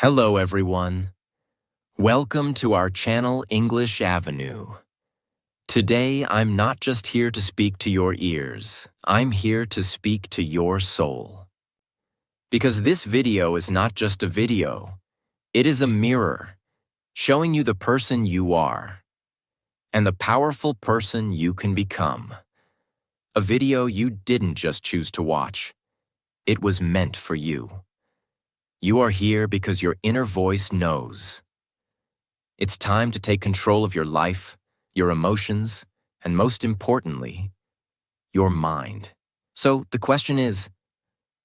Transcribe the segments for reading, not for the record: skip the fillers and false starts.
Hello, everyone. Welcome to our channel, English Avenue. Today, I'm not just here to speak to your ears. I'm here to speak to your soul. Because this video is not just a video. It is a mirror, showing you the person you are and the powerful person you can become. A video you didn't just choose to watch. It was meant for you. You are here because your inner voice knows. It's time to take control of your life, your emotions, and most importantly, your mind. So the question is,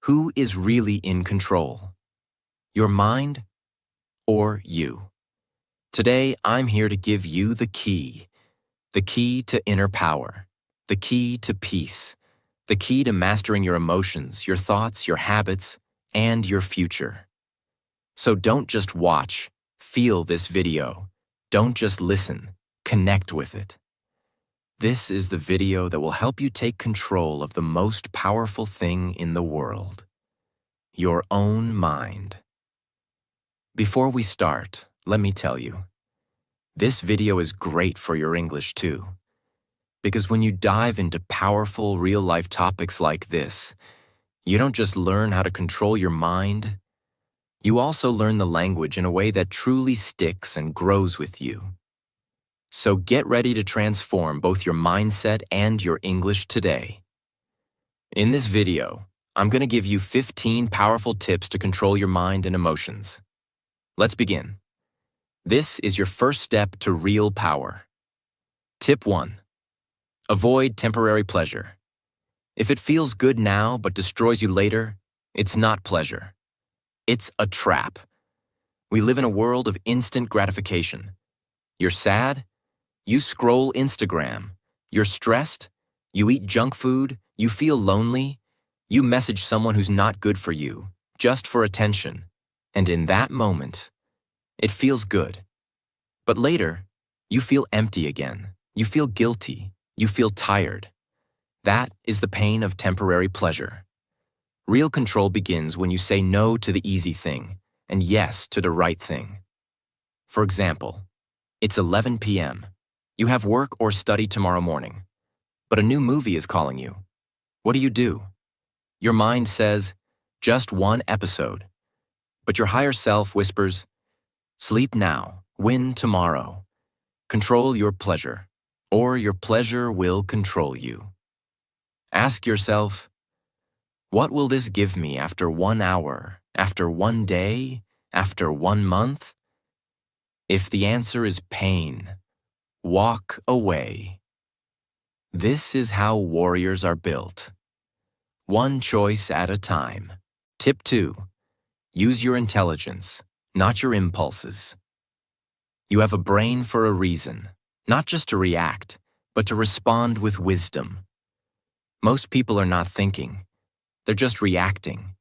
who is really in control? Your mind or you? Today, I'm here to give you the key to inner power, the key to peace, the key to mastering your emotions, your thoughts, your habits, and your future. So don't just watch, feel this video. Don't just listen, connect with it. This is the video that will help you take control of the most powerful thing in the world, your own mind. Before we start, let me tell you, this video is great for your English too. Because when you dive into powerful, real-life topics like this, you don't just learn how to control your mind, you also learn the language in a way that truly sticks and grows with you. So get ready to transform both your mindset and your English today. In this video, I'm going to give you 15 powerful tips to control your mind and emotions. Let's begin. This is your first step to real power. Tip 1. Avoid temporary pleasure. If it feels good now but destroys you later, it's not pleasure. It's a trap. We live in a world of instant gratification. You're sad? You scroll Instagram. You're stressed? You eat junk food? You feel lonely? You message someone who's not good for you, just for attention. And in that moment, it feels good. But later, you feel empty again. You feel guilty. You feel tired. That is the pain of temporary pleasure. Real control begins when you say no to the easy thing and yes to the right thing. For example, it's 11 p.m. You have work or study tomorrow morning, but a new movie is calling you. What do? Your mind says, just one episode. But your higher self whispers, sleep now, win tomorrow. Control your pleasure, or your pleasure will control you. Ask yourself, what will this give me after 1 hour, after 1 day, after 1 month? If the answer is pain, walk away. This is how warriors are built. One choice at a time. Tip 2. Use your intelligence, not your impulses. You have a brain for a reason, not just to react, but to respond with wisdom. Most people are not thinking. They're just reacting.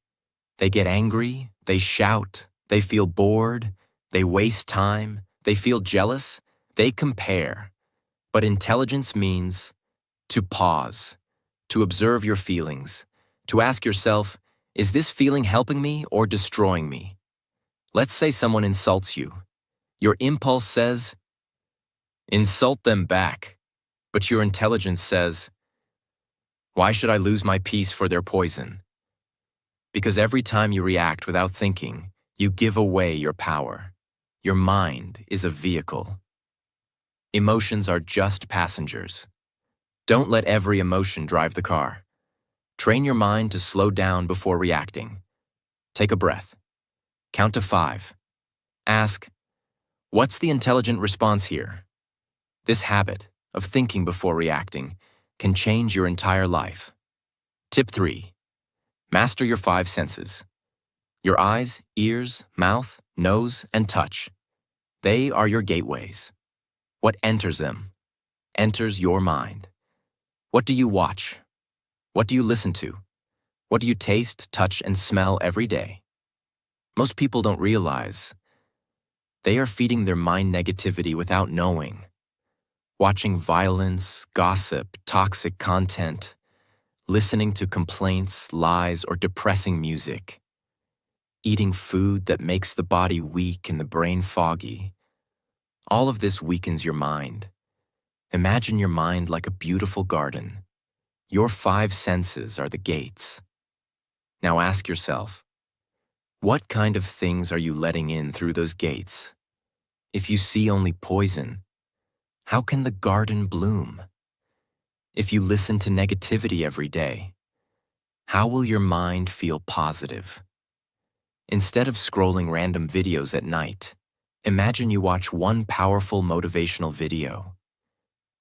They get angry, they shout, they feel bored, they waste time, they feel jealous, they compare. But intelligence means to pause, to observe your feelings, to ask yourself, is this feeling helping me or destroying me? Let's say someone insults you. Your impulse says, insult them back. But your intelligence says, why should I lose my peace for their poison? Because every time you react without thinking, you give away your power. Your mind is a vehicle. Emotions are just passengers. Don't let every emotion drive the car. Train your mind to slow down before reacting. Take a breath. Count to 5. Ask, what's the intelligent response here? This habit of thinking before reacting can change your entire life. Tip 3. Master your 5 senses. Your eyes, ears, mouth, nose, and touch. They are your gateways. What enters them enters your mind. What do you watch? What do you listen to? What do you taste, touch, and smell every day? Most people don't realize they are feeding their mind negativity without knowing. Watching violence, gossip, toxic content, listening to complaints, lies, or depressing music. eating food that makes the body weak and the brain foggy. All of this weakens your mind. Imagine your mind like a beautiful garden. Your five senses are the gates. Now ask yourself, what kind of things are you letting in through those gates? If you see only poison, how can the garden bloom? If you listen to negativity every day, how will your mind feel positive? Instead of scrolling random videos at night, imagine you watch one powerful motivational video.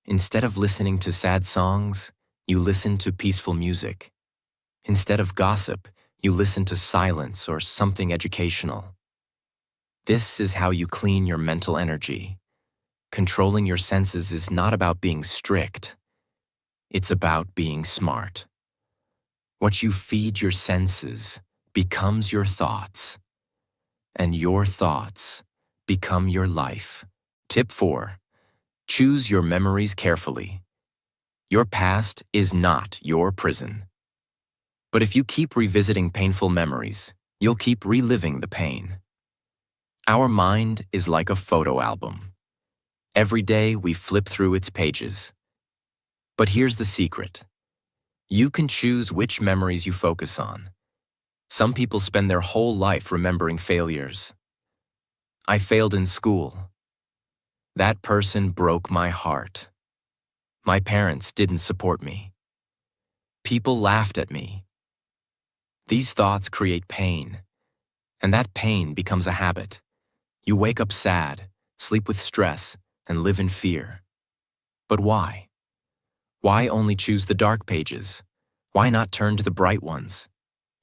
Instead of listening to sad songs, you listen to peaceful music. Instead of gossip, you listen to silence or something educational. This is how you clean your mental energy. Controlling your senses is not about being strict. It's about being smart. What you feed your senses becomes your thoughts, and your thoughts become your life. Tip 4. Choose your memories carefully. Your past is not your prison. But if you keep revisiting painful memories, you'll keep reliving the pain. Our mind is like a photo album. Every day we flip through its pages. But here's the secret. You can choose which memories you focus on. Some people spend their whole life remembering failures. I failed in school. That person broke my heart. My parents didn't support me. People laughed at me. These thoughts create pain, and that pain becomes a habit. You wake up sad, sleep with stress, and live in fear. But why? Why only choose the dark pages? Why not turn to the bright ones?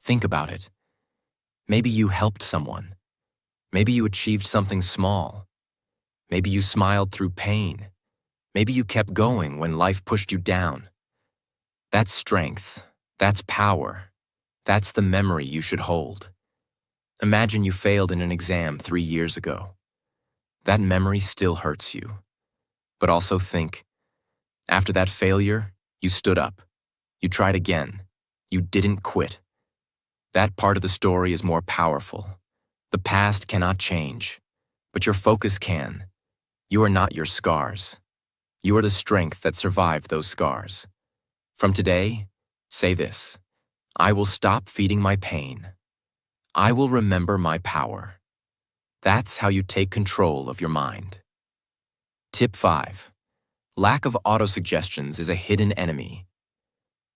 Think about it. Maybe you helped someone. Maybe you achieved something small. Maybe you smiled through pain. Maybe you kept going when life pushed you down. That's strength. That's power. That's the memory you should hold. Imagine you failed in an exam 3 years ago. That memory still hurts you. But also think, after that failure, you stood up. You tried again. You didn't quit. That part of the story is more powerful. The past cannot change, but your focus can. You are not your scars. You are the strength that survived those scars. From today, say this: I will stop feeding my pain. I will remember my power. That's how you take control of your mind. Tip 5. Lack of autosuggestions is a hidden enemy.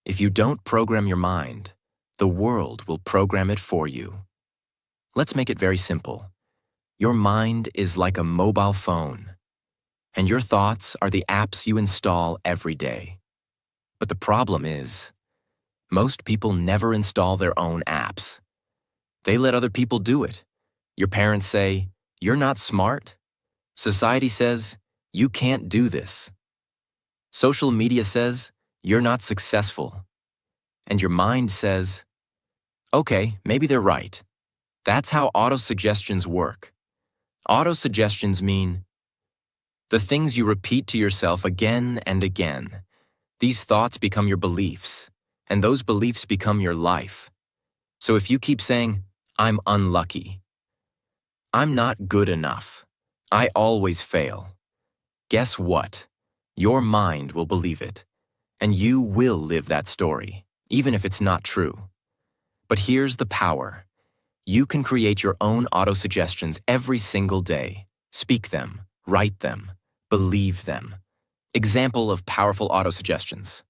If you don't program your mind, the world will program it for you. Let's make it very simple. Your mind is like a mobile phone, and your thoughts are the apps you install every day. But the problem is, most people never install their own apps. They let other people do it. Your parents say, "You're not smart." Society says, "You can't do this." Social media says, "You're not successful." And your mind says, "Okay, maybe they're right." That's how autosuggestions work. Autosuggestions mean the things you repeat to yourself again and again. These thoughts become your beliefs, and those beliefs become your life. So if you keep saying, "I'm unlucky," "I'm not good enough," "I always fail," guess what? Your mind will believe it, and you will live that story, even if it's not true. But here's the power. You can create your own autosuggestions every single day. Speak them, write them, believe them. Example of powerful autosuggestions.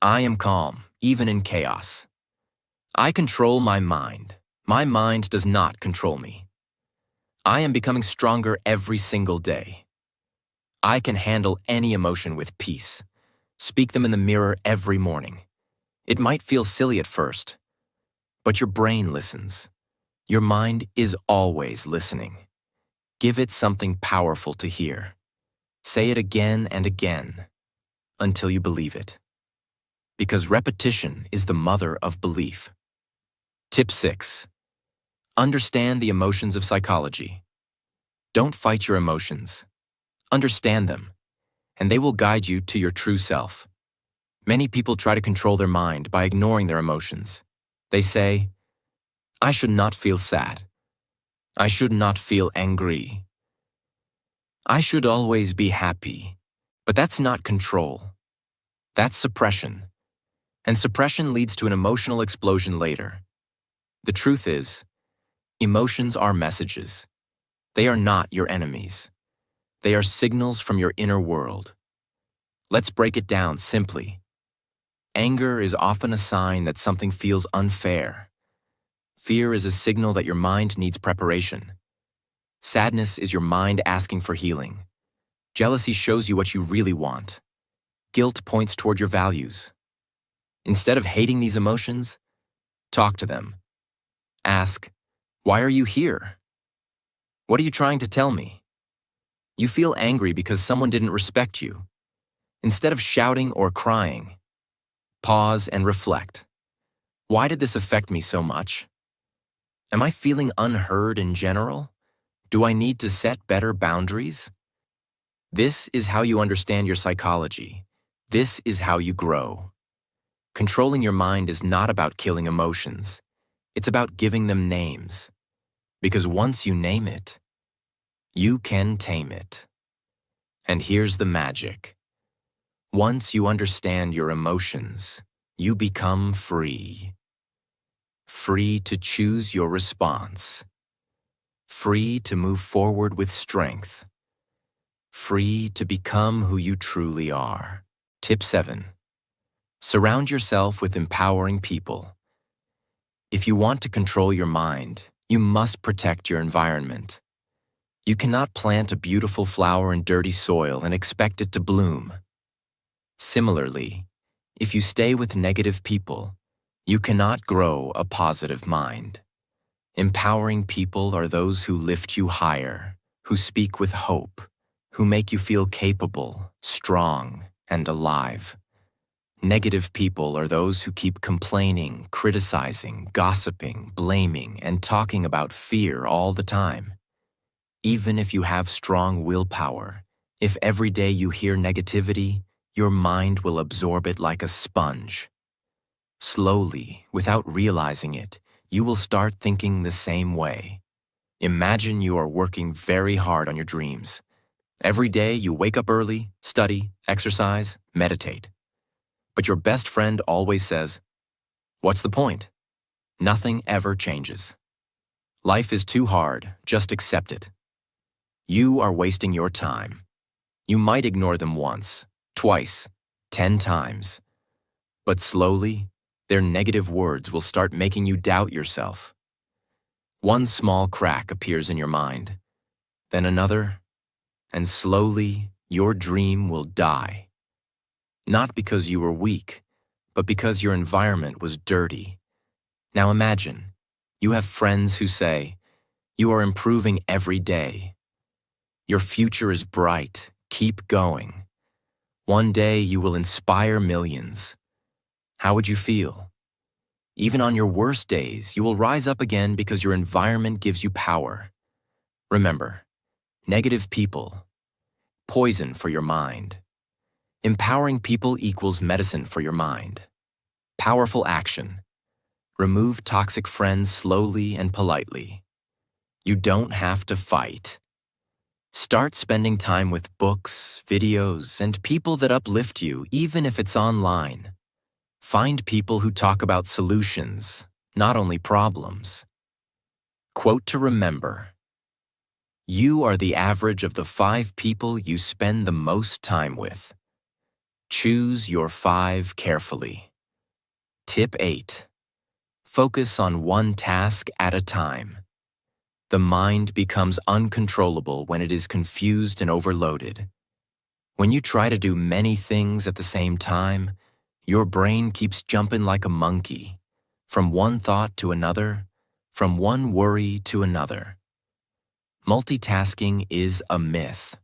I am calm, even in chaos. I control my mind. My mind does not control me. I am becoming stronger every single day. I can handle any emotion with peace. Speak them in the mirror every morning. It might feel silly at first, but your brain listens. Your mind is always listening. Give it something powerful to hear. Say it again and again until you believe it. Because repetition is the mother of belief. Tip 6. Understand the emotions of psychology. Don't fight your emotions. Understand them, and they will guide you to your true self. Many people try to control their mind by ignoring their emotions. They say, "I should not feel sad." I should not feel angry. I should always be happy. But that's not control. That's suppression. And suppression leads to an emotional explosion later. The truth is, emotions are messages. They are not your enemies. They are signals from your inner world. Let's break it down simply. Anger is often a sign that something feels unfair. Fear is a signal that your mind needs preparation. Sadness is your mind asking for healing. Jealousy shows you what you really want. Guilt points toward your values. Instead of hating these emotions, talk to them. Ask, why are you here? What are you trying to tell me? You feel angry because someone didn't respect you. Instead of shouting or crying, pause and reflect. Why did this affect me so much? Am I feeling unheard in general? Do I need to set better boundaries? This is how you understand your psychology. This is how you grow. Controlling your mind is not about killing emotions. It's about giving them names. Because once you name it, you can tame it. And here's the magic. Once you understand your emotions, you become free. Free to choose your response. Free to move forward with strength. Free to become who you truly are. Tip 7. Surround yourself with empowering people. If you want to control your mind, you must protect your environment. You cannot plant a beautiful flower in dirty soil and expect it to bloom. Similarly, if you stay with negative people, you cannot grow a positive mind. Empowering people are those who lift you higher, who speak with hope, who make you feel capable, strong, and alive. Negative people are those who keep complaining, criticizing, gossiping, blaming, and talking about fear all the time. Even if you have strong willpower, if every day you hear negativity, your mind will absorb it like a sponge. Slowly, without realizing it, you will start thinking the same way. Imagine you are working very hard on your dreams. Every day you wake up early, study, exercise, meditate. But your best friend always says, "What's the point?" Nothing ever changes. Life is too hard, just accept it. You are wasting your time. You might ignore them once, twice, 10 times. But slowly, their negative words will start making you doubt yourself. One small crack appears in your mind, then another, and slowly your dream will die. Not because you were weak, but because your environment was dirty. Now imagine, you have friends who say, "You are improving every day. Your future is bright. Keep going. One day you will inspire millions." How would you feel? Even on your worst days, you will rise up again because your environment gives you power. Remember, negative people, poison for your mind. Empowering people equals medicine for your mind. Powerful action. Remove toxic friends slowly and politely. You don't have to fight. Start spending time with books, videos, and people that uplift you, even if it's online. Find people who talk about solutions, not only problems. Quote to remember: you are the average of the 5 people you spend the most time with. Choose your 5 carefully. Tip 8. Focus on one task at a time. The mind becomes uncontrollable when it is confused and overloaded. When you try to do many things at the same time, your brain keeps jumping like a monkey, from one thought to another, from one worry to another. Multitasking is a myth.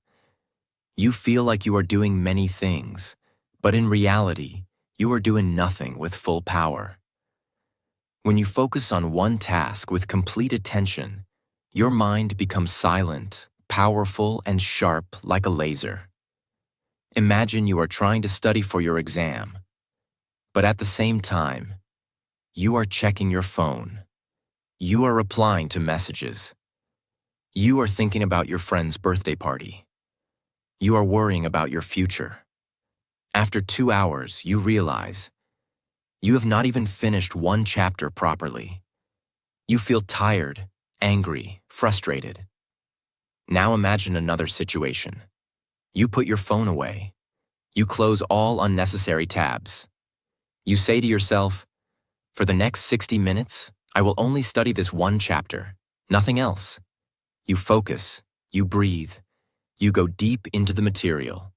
You feel like you are doing many things, but in reality, you are doing nothing with full power. When you focus on one task with complete attention, your mind becomes silent, powerful, and sharp like a laser. Imagine you are trying to study for your exam, but at the same time, you are checking your phone. You are replying to messages. You are thinking about your friend's birthday party. You are worrying about your future. After 2 hours, you realize you have not even finished one chapter properly. You feel tired, angry, frustrated. Now imagine another situation. You put your phone away. You close all unnecessary tabs. You say to yourself, for the next 60 minutes, I will only study this one chapter, nothing else. You focus, you breathe, you go deep into the material.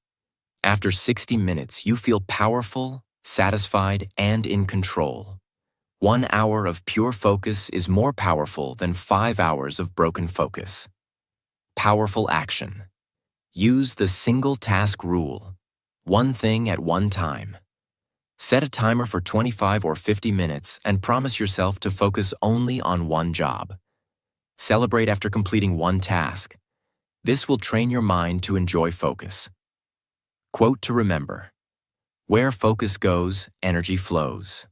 After 60 minutes, you feel powerful, satisfied, and in control. 1 hour of pure focus is more powerful than 5 hours of broken focus. Powerful action. Use the single task rule. One thing at one time. Set a timer for 25 or 50 minutes and promise yourself to focus only on one job. Celebrate after completing one task. This will train your mind to enjoy focus. Quote to remember. Where focus goes, energy flows.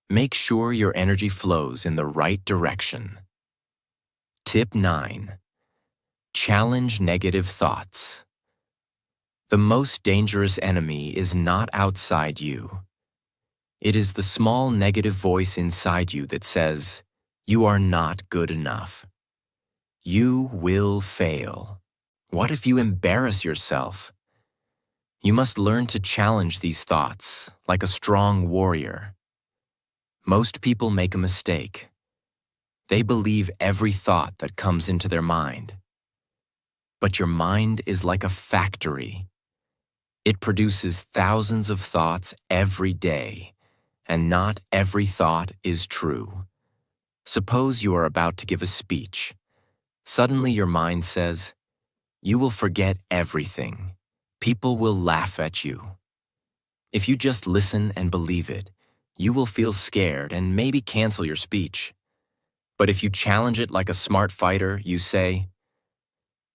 Make sure your energy flows in the right direction. Tip 9. Challenge negative thoughts. The most dangerous enemy is not outside you. It is the small negative voice inside you that says, you are not good enough. You will fail. What if you embarrass yourself? You must learn to challenge these thoughts like a strong warrior. Most people make a mistake. They believe every thought that comes into their mind. But your mind is like a factory. It produces thousands of thoughts every day, and not every thought is true. Suppose you are about to give a speech. Suddenly your mind says, you will forget everything. People will laugh at you. If you just listen and believe it, you will feel scared and maybe cancel your speech. But if you challenge it like a smart fighter, you say,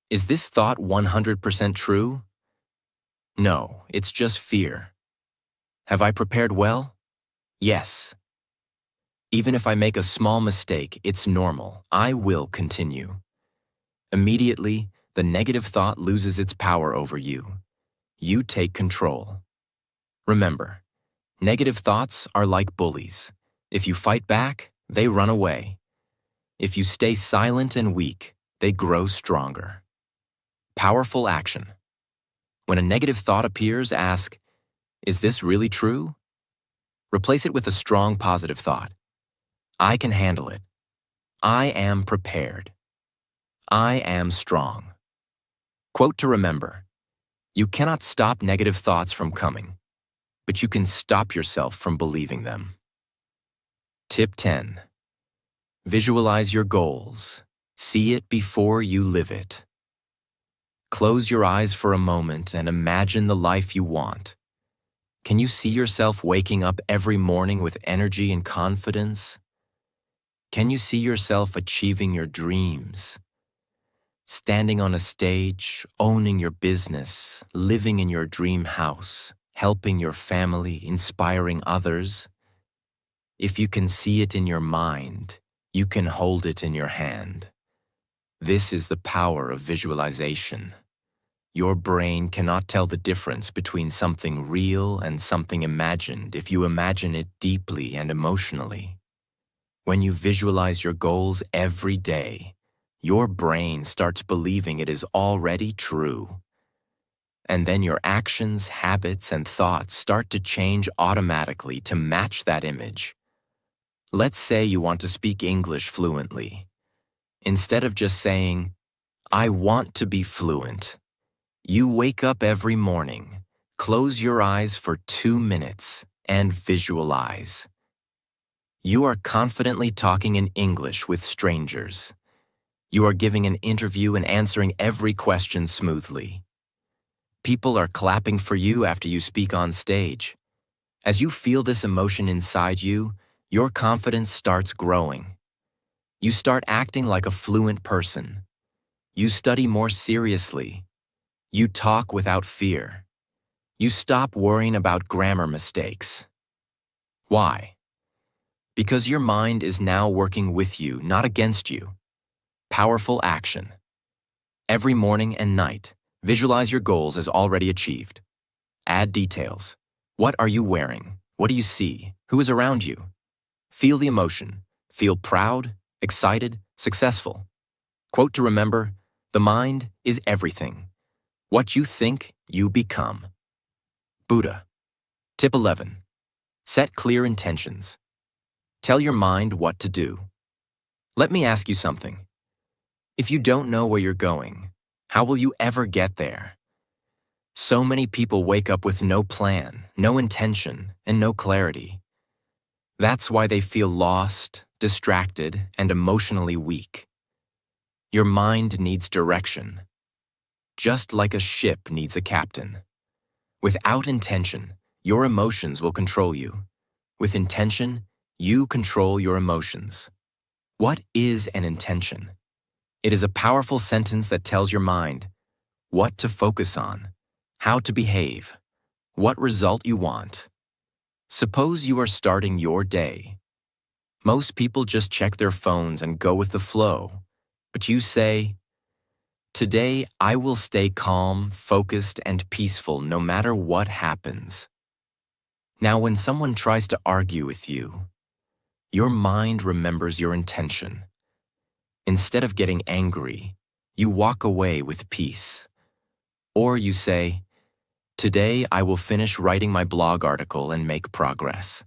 is this thought 100% true? No, it's just fear. Have I prepared well? Yes. Even if I make a small mistake, it's normal. I will continue. Immediately, the negative thought loses its power over you. You take control. Remember, negative thoughts are like bullies. If you fight back, they run away. If you stay silent and weak, they grow stronger. Powerful action. When a negative thought appears, ask, is this really true? Replace it with a strong positive thought. I can handle it. I am prepared. I am strong. Quote to remember. You cannot stop negative thoughts from coming, but you can stop yourself from believing them. Tip 10. Visualize your goals. See it before you live it. Close your eyes for a moment and imagine the life you want. Can you see yourself waking up every morning with energy and confidence? Can you see yourself achieving your dreams? Standing on a stage, owning your business, living in your dream house, helping your family, inspiring others? If you can see it in your mind, you can hold it in your hand. This is the power of visualization. Your brain cannot tell the difference between something real and something imagined if you imagine it deeply and emotionally. When you visualize your goals every day, your brain starts believing it is already true. And then your actions, habits, and thoughts start to change automatically to match that image. Let's say you want to speak English fluently. Instead of just saying, I want to be fluent, you wake up every morning, close your eyes for 2 minutes, and visualize. You are confidently talking in English with strangers. You are giving an interview and answering every question smoothly. People are clapping for you after you speak on stage. As you feel this emotion inside you, your confidence starts growing. You start acting like a fluent person. You study more seriously. You talk without fear. You stop worrying about grammar mistakes. Why? Because your mind is now working with you, not against you. Powerful action. Every morning and night, visualize your goals as already achieved. Add details. What are you wearing? What do you see? Who is around you? Feel the emotion. Feel proud, excited, successful. Quote to remember, the mind is everything. What you think, you become. Buddha. Tip 11. Set clear intentions. Tell your mind what to do. Let me ask you something. If you don't know where you're going, how will you ever get there? So many people wake up with no plan, no intention, and no clarity. That's why they feel lost, distracted, and emotionally weak. Your mind needs direction, just like a ship needs a captain. Without intention, your emotions will control you. With intention, you control your emotions. What is an intention? It is a powerful sentence that tells your mind what to focus on, how to behave, what result you want. Suppose you are starting your day. Most people just check their phones and go with the flow, but you say, "Today I will stay calm, focused, and peaceful no matter what happens." Now, when someone tries to argue with you, your mind remembers your intention. Instead of getting angry, you walk away with peace. Or you say, "Today I will finish writing my blog article and make progress."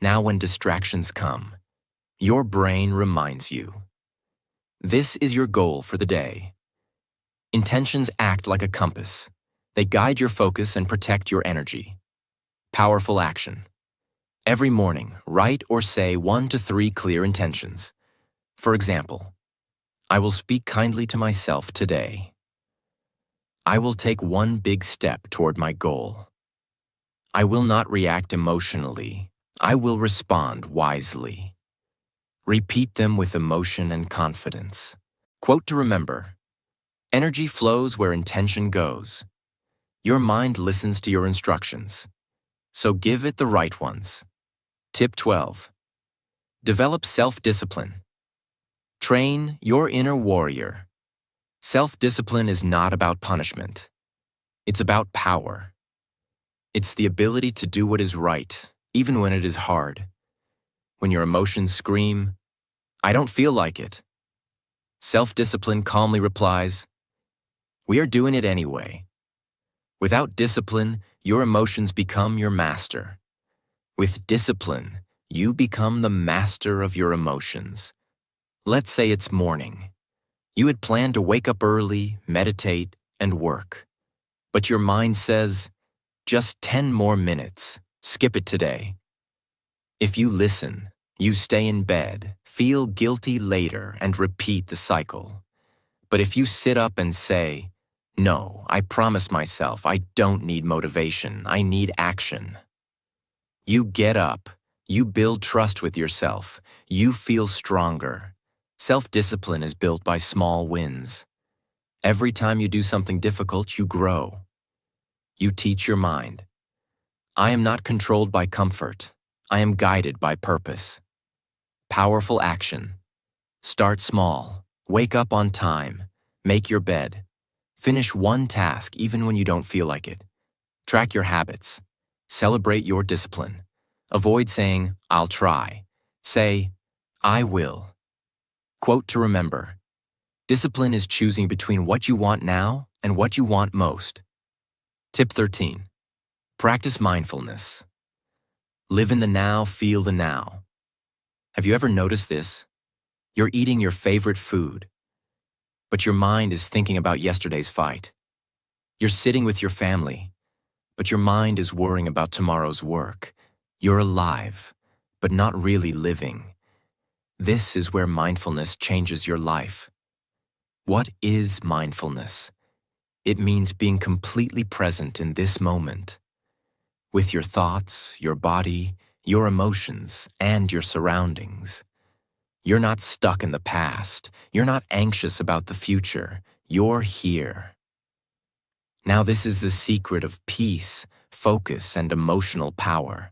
Now when distractions come, your brain reminds you. This is your goal for the day. Intentions act like a compass. They guide your focus and protect your energy. Powerful action. Every morning, write or say 1 to 3 clear intentions. For example, I will speak kindly to myself today. I will take one big step toward my goal. I will not react emotionally. I will respond wisely. Repeat them with emotion and confidence. Quote to remember, energy flows where intention goes. Your mind listens to your instructions, so give it the right ones. Tip 12. Develop self-discipline. Train your inner warrior. Self-discipline is not about punishment. It's about power. It's the ability to do what is right, even when it is hard. When your emotions scream, "I don't feel like it." Self-discipline calmly replies, "We are doing it anyway." Without discipline, your emotions become your master. With discipline, you become the master of your emotions. Let's say it's morning. You had planned to wake up early, meditate, and work. But your mind says, "Just 10 more minutes. Skip it today." If you listen, you stay in bed, feel guilty later, and repeat the cycle. But if you sit up and say, "No, I promise myself I don't need motivation, I need action." You get up, you build trust with yourself, you feel stronger. Self-discipline is built by small wins. Every time you do something difficult, you grow. You teach your mind, "I am not controlled by comfort. I am guided by purpose." Powerful action. Start small. Wake up on time. Make your bed. Finish one task even when you don't feel like it. Track your habits. Celebrate your discipline. Avoid saying, "I'll try." Say, "I will." Quote to remember, discipline is choosing between what you want now and what you want most. Tip 13. Practice mindfulness. Live in the now, feel the now. Have you ever noticed this? You're eating your favorite food, but your mind is thinking about yesterday's fight. You're sitting with your family, but your mind is worrying about tomorrow's work. You're alive, but not really living. This is where mindfulness changes your life. What is mindfulness? It means being completely present in this moment, with your thoughts, your body, your emotions, and your surroundings. You're not stuck in the past. You're not anxious about the future. You're here. Now, this is the secret of peace, focus, and emotional power.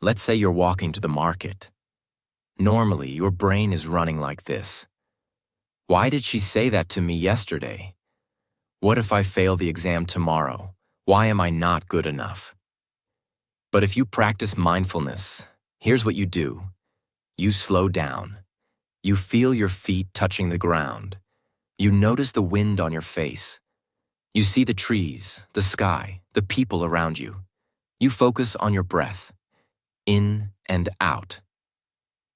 Let's say you're walking to the market. Normally, your brain is running like this. Why did she say that to me yesterday? What if I fail the exam tomorrow? Why am I not good enough? But if you practice mindfulness, here's what you do. You slow down. You feel your feet touching the ground. You notice the wind on your face. You see the trees, the sky, the people around you. You focus on your breath, in and out.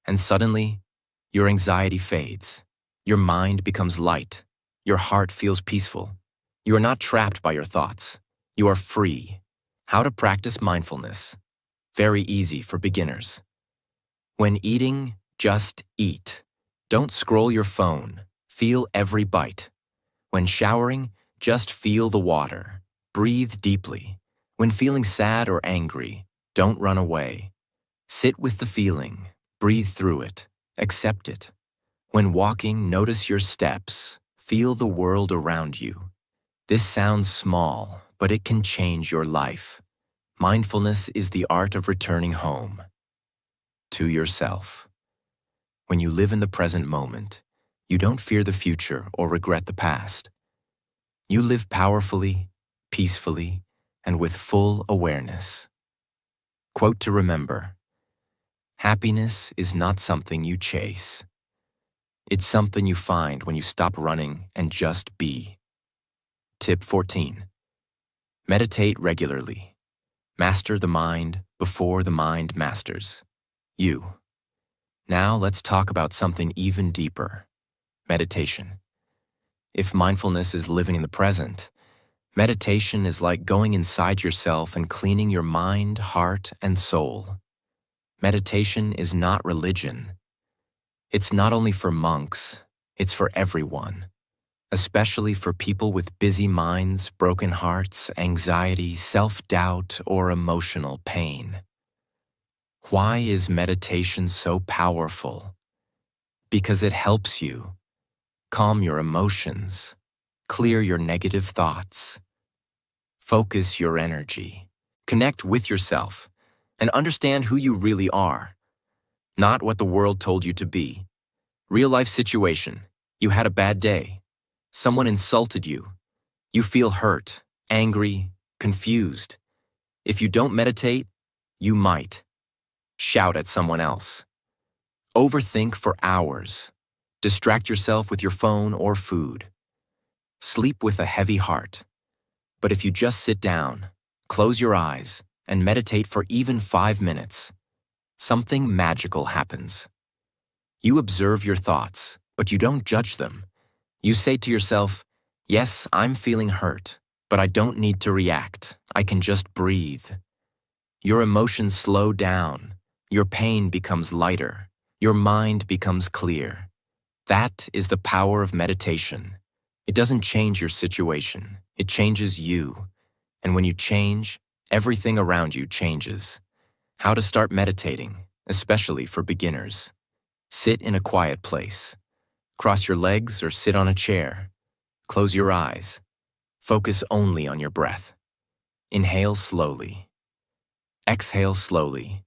And suddenly, your anxiety fades. Your mind becomes light. Your heart feels peaceful. You are not trapped by your thoughts. You are free. How to practice mindfulness? Very easy for beginners. When eating, just eat. Don't scroll your phone. Feel every bite. When showering, just feel the water. Breathe deeply. When feeling sad or angry, don't run away. Sit with the feeling. Breathe through it. Accept it. When walking, notice your steps. Feel the world around you. This sounds small, but it can change your life. Mindfulness is the art of returning home. To yourself. When you live in the present moment, you don't fear the future or regret the past. You live powerfully, peacefully, and with full awareness. Quote to remember: happiness is not something you chase. It's something you find when you stop running and just be. Tip 14. Meditate regularly. Master the mind before the mind masters you. Now let's talk about something even deeper: meditation. If mindfulness is living in the present, meditation is like going inside yourself and cleaning your mind, heart, and soul. Meditation is not religion. It's not only for monks, it's for everyone, especially for people with busy minds, broken hearts, anxiety, self-doubt, or emotional pain. Why is meditation so powerful? Because it helps you calm your emotions, clear your negative thoughts, focus your energy, connect with yourself, and understand who you really are, not what the world told you to be. Real-life situation: you had a bad day. Someone insulted you. You feel hurt, angry, confused. If you don't meditate, you might shout at someone else. Overthink for hours. Distract yourself with your phone or food. Sleep with a heavy heart. But if you just sit down, close your eyes, and meditate for even 5 minutes, something magical happens. You observe your thoughts, but you don't judge them. You say to yourself, yes, I'm feeling hurt, but I don't need to react. I can just breathe. Your emotions slow down. Your pain becomes lighter. Your mind becomes clear. That is the power of meditation. It doesn't change your situation. It changes you. And when you change, everything around you changes. How to start meditating, especially for beginners. Sit in a quiet place. Cross your legs or sit on a chair. Close your eyes. Focus only on your breath. Inhale slowly. Exhale slowly.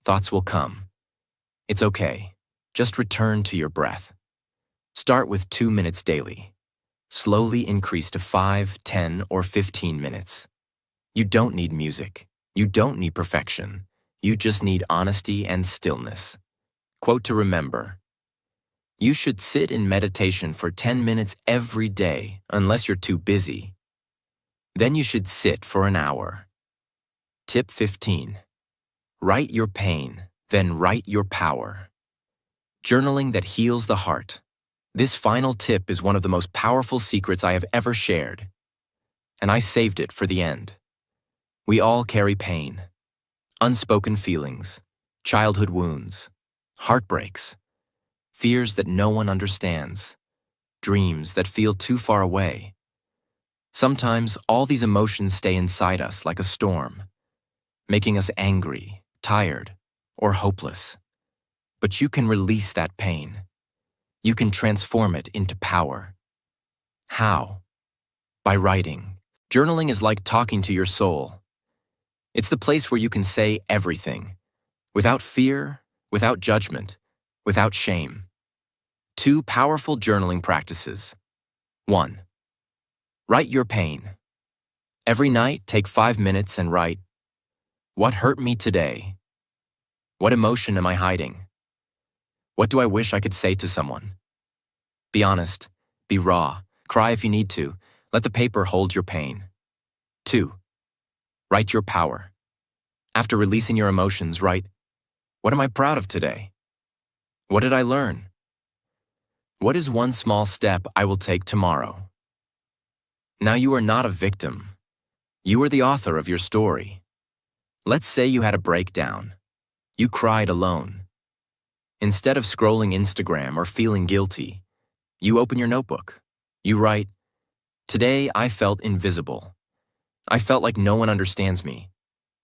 Thoughts will come. It's okay. Just return to your breath. Start with 2 minutes daily. Slowly increase to 5, 10, or 15 minutes. You don't need music. You don't need perfection. You just need honesty and stillness. Quote to remember: you should sit in meditation for 10 minutes every day, unless you're too busy. Then you should sit for an hour. Tip 15. Write your pain, then write your power. Journaling that heals the heart. This final tip is one of the most powerful secrets I have ever shared, and I saved it for the end. We all carry pain, unspoken feelings, childhood wounds, heartbreaks, fears that no one understands, dreams that feel too far away. Sometimes all these emotions stay inside us like a storm, making us angry, tired, or hopeless. But you can release that pain. You can transform it into power. How? By writing. Journaling is like talking to your soul. It's the place where you can say everything, without fear, without judgment, without shame. 2 powerful journaling practices. 1. Write your pain. Every night, take 5 minutes and write, what hurt me today? What emotion am I hiding? What do I wish I could say to someone? Be honest, be raw, cry if you need to, let the paper hold your pain. 2. Write your power. After releasing your emotions, write, what am I proud of today? What did I learn? What is one small step I will take tomorrow? Now you are not a victim. You are the author of your story. Let's say you had a breakdown. You cried alone. Instead of scrolling Instagram or feeling guilty, you open your notebook. You write, today I felt invisible. I felt like no one understands me.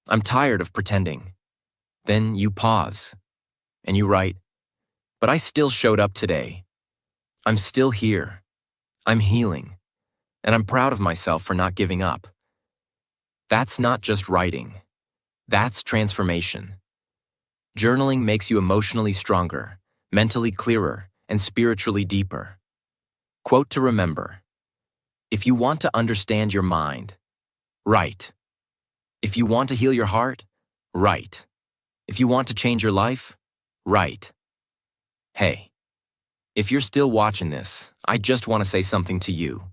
I'm tired of pretending. Then you pause, and you write, but I still showed up today. I'm still here. I'm healing. And I'm proud of myself for not giving up. That's not just writing. That's transformation. Journaling makes you emotionally stronger, mentally clearer, and spiritually deeper. Quote to remember: if you want to understand your mind, write. If you want to heal your heart, write. If you want to change your life, write. Hey, if you're still watching this, I just want to say something to you.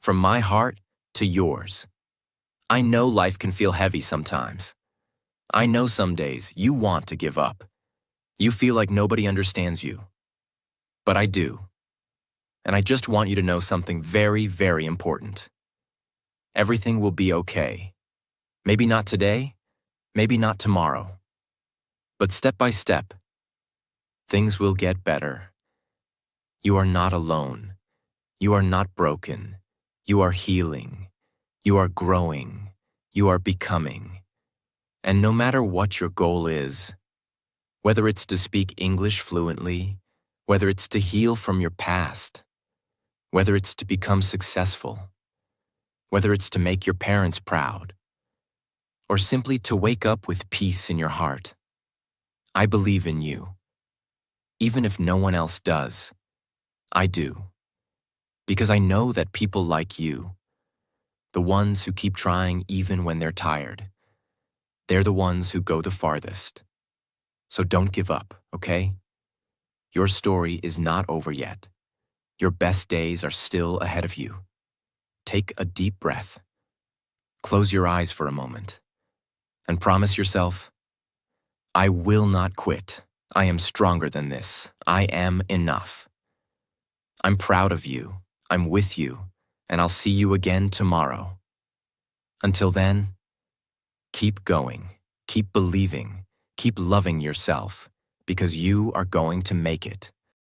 From my heart to yours. I know life can feel heavy sometimes. I know some days you want to give up. You feel like nobody understands you. But I do. And I just want you to know something very, very important. Everything will be okay. Maybe not today, maybe not tomorrow. But step by step, things will get better. You are not alone. You are not broken. You are healing. You are growing. You are becoming. And no matter what your goal is, whether it's to speak English fluently, whether it's to heal from your past, whether it's to become successful, whether it's to make your parents proud, or simply to wake up with peace in your heart, I believe in you. Even if no one else does, I do. Because I know that people like you, the ones who keep trying even when they're tired, they're the ones who go the farthest. So don't give up, okay? Your story is not over yet. Your best days are still ahead of you. Take a deep breath. Close your eyes for a moment. And promise yourself, I will not quit. I am stronger than this. I am enough. I'm proud of you. I'm with you. And I'll see you again tomorrow. Until then, keep going, keep believing, keep loving yourself, because you are going to make it.